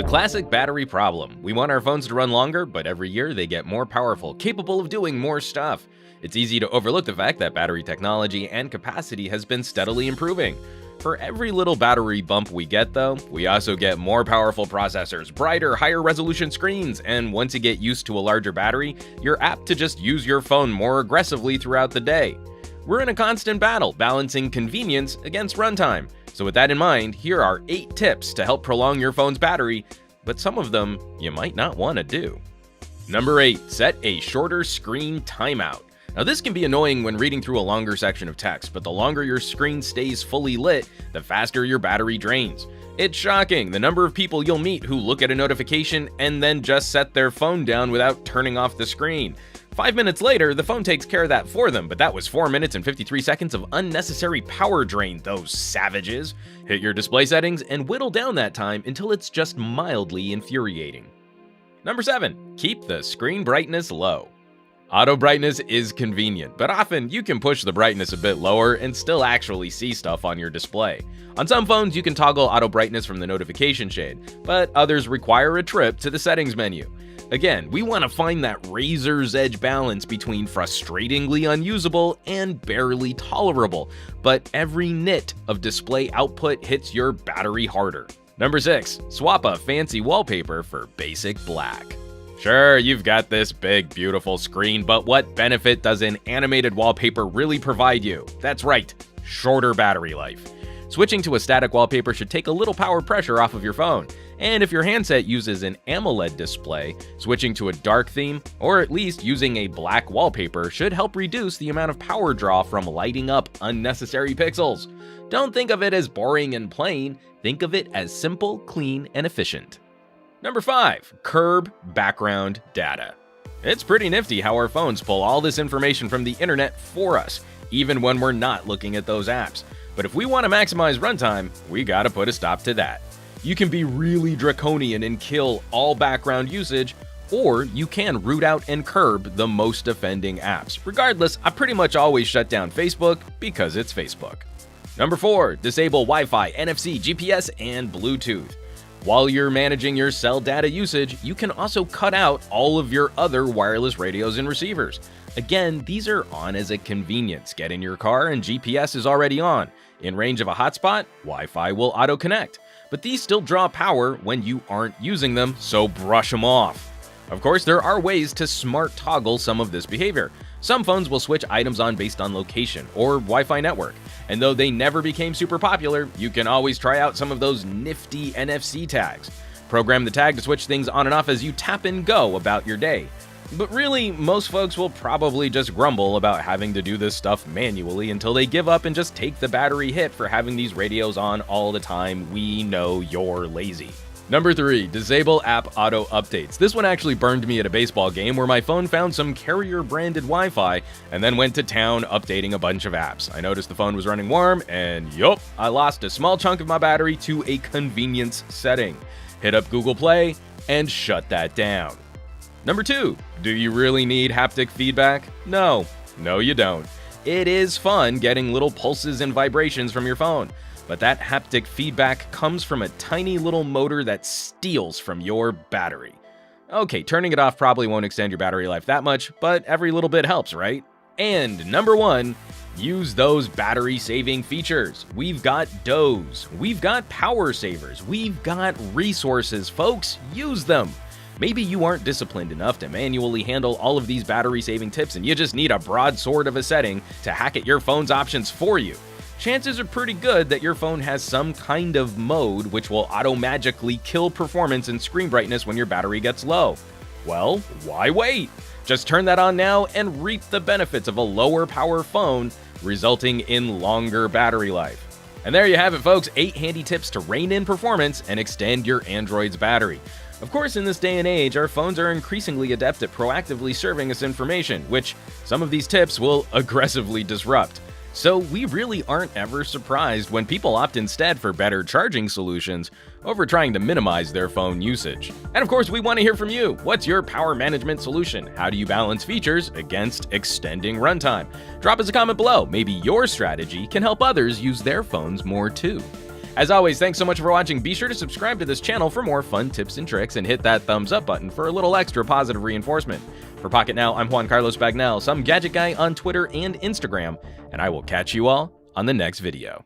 The classic battery problem. We want our phones to run longer, but every year they get more powerful, capable of doing more stuff. It's easy to overlook the fact that battery technology and capacity has been steadily improving. For every little battery bump we get, though, we also get more powerful processors, brighter, higher resolution screens, and once you get used to a larger battery, you're apt to just use your phone more aggressively throughout the day. We're in a constant battle, balancing convenience against runtime. So with that in mind, here are 8 tips to help prolong your phone's battery, but some of them you might not want to do. Number 8, set a shorter screen timeout. Now this can be annoying when reading through a longer section of text, but the longer your screen stays fully lit, the faster your battery drains. It's shocking the number of people you'll meet who look at a notification and then just set their phone down without turning off the screen. 5 minutes later, the phone takes care of that for them, but that was 4 minutes and 53 seconds of unnecessary power drain, those savages. Hit your display settings and whittle down that time until it's just mildly infuriating. Number 7, keep the screen brightness low. Auto brightness is convenient, but often you can push the brightness a bit lower and still actually see stuff on your display. On some phones, you can toggle auto brightness from the notification shade, but others require a trip to the settings menu. Again, we want to find that razor's edge balance between frustratingly unusable and barely tolerable, but every nit of display output hits your battery harder. Number 6, swap a fancy wallpaper for basic black. Sure, you've got this big, beautiful screen, but what benefit does an animated wallpaper really provide you? That's right, shorter battery life. Switching to a static wallpaper should take a little power pressure off of your phone. And if your handset uses an AMOLED display, switching to a dark theme, or at least using a black wallpaper should help reduce the amount of power draw from lighting up unnecessary pixels. Don't think of it as boring and plain, think of it as simple, clean, and efficient. Number 5, curb background data. It's pretty nifty how our phones pull all this information from the internet for us, even when we're not looking at those apps. But if we want to maximize runtime, we gotta put a stop to that. You can be really draconian and kill all background usage, or you can root out and curb the most offending apps. Regardless, I pretty much always shut down Facebook because it's Facebook. Number 4, disable Wi-Fi, NFC, GPS, and Bluetooth. While you're managing your cell data usage, you can also cut out all of your other wireless radios and receivers. Again, these are on as a convenience. Get in your car and GPS is already on. In range of a hotspot, Wi-Fi will auto-connect. But these still draw power when you aren't using them, so brush them off. Of course, there are ways to smart toggle some of this behavior. Some phones will switch items on based on location or Wi-Fi network. And though they never became super popular, you can always try out some of those nifty NFC tags. Program the tag to switch things on and off as you tap and go about your day. But really, most folks will probably just grumble about having to do this stuff manually until they give up and just take the battery hit for having these radios on all the time. We know you're lazy. Number 3, disable app auto updates. This one actually burned me at a baseball game where my phone found some carrier-branded Wi-Fi and then went to town updating a bunch of apps. I noticed the phone was running warm and yup, I lost a small chunk of my battery to a convenience setting. Hit up Google Play and shut that down. Number 2, do you really need haptic feedback? No, you don't. It is fun getting little pulses and vibrations from your phone. But that haptic feedback comes from a tiny little motor that steals from your battery. Okay, turning it off probably won't extend your battery life that much, but every little bit helps, right? And number 1, use those battery-saving features. We've got DOEs, we've got power savers, we've got resources, folks, use them. Maybe you aren't disciplined enough to manually handle all of these battery-saving tips and you just need a broadsword of a setting to hack at your phone's options for you. Chances are pretty good that your phone has some kind of mode which will auto-magically kill performance and screen brightness when your battery gets low. Well, why wait? Just turn that on now and reap the benefits of a lower power phone, resulting in longer battery life. And there you have it, folks, 8 handy tips to rein in performance and extend your Android's battery. Of course, in this day and age, our phones are increasingly adept at proactively serving us information, which some of these tips will aggressively disrupt. So we really aren't ever surprised when people opt instead for better charging solutions over trying to minimize their phone usage. And of course, we want to hear from you. What's your power management solution? How do you balance features against extending runtime? Drop us a comment below. Maybe your strategy can help others use their phones more too. As always, thanks so much for watching. Be sure to subscribe to this channel for more fun tips and tricks, and hit that thumbs up button for a little extra positive reinforcement. For Pocket Now, I'm Juan Carlos Bagnell, some gadget guy on Twitter and Instagram, and I will catch you all on the next video.